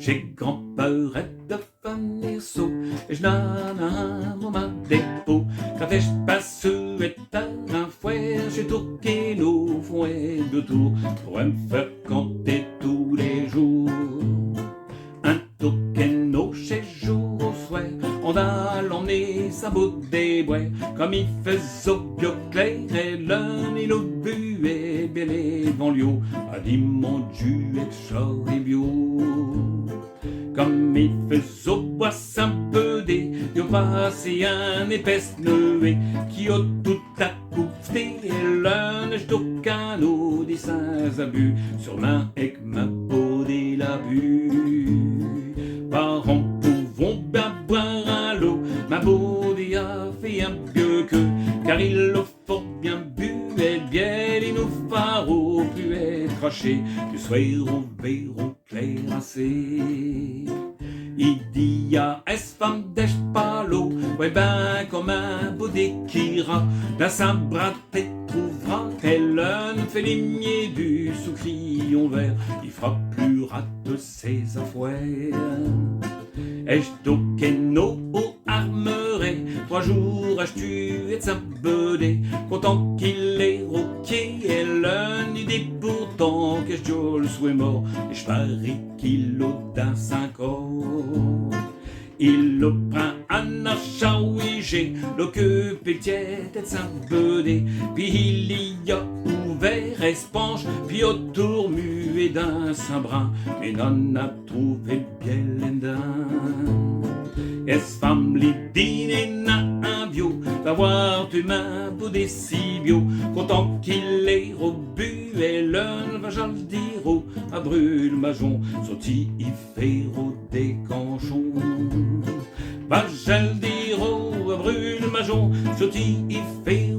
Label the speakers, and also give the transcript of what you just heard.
Speaker 1: J'ai grand-peur de venir saut, et je n'en ai ma dépôt. Quand je passe et un fouet, j'ai tourné nos fouets de tour pour me faire compter tous les jours. Un token au chez jour au soir, on a l'emmener sa bout des bois, comme il faisait au bio clair et l'un et l'autre buait bien les banlieues, a dit mon Dieu et chaud et bio. Comme il faisait au bois un peu des, y'ont passé un épaisse nuée, qui a tout à coup fait l'un de canot des saints abus, sur main avec ma peau des labus. Parents pouvons bien boire à l'eau, ma body a fait un vieux queue, car il l'a fort bien bu, et le biel et nos phares pu être crachés, du soir au verre au clair assez. Il dit à es femme d'esch palo, ouais ben comme un baudet qui ira, dans sa bras tête trouvera, elle ne fait ligner du sous-crion vert, il fera plus rate de ses affaires. Est-ce d'aucun au armeret, 3 jours à tu et sa bedée, content qu'il est roquier, et l'un idée pourtant que je le souhait mort, et je parie qu'il l'audain 5 ans. Il le prend un achat, oui, j'ai l'occupé tiède de sa bedée, puis il y a ouvert espange, puis autour muet d'un saint-brin, mais n'en a trouvé bien l'endin. Est-ce femme les dîner n'a un bio, d'avoir tu main pour des si bio, content qu'il est rebu, et l'un va j'en le dire à brûle majon, sorti y fait des canchons. Va j'en le dire à brûle majon, sorti y fait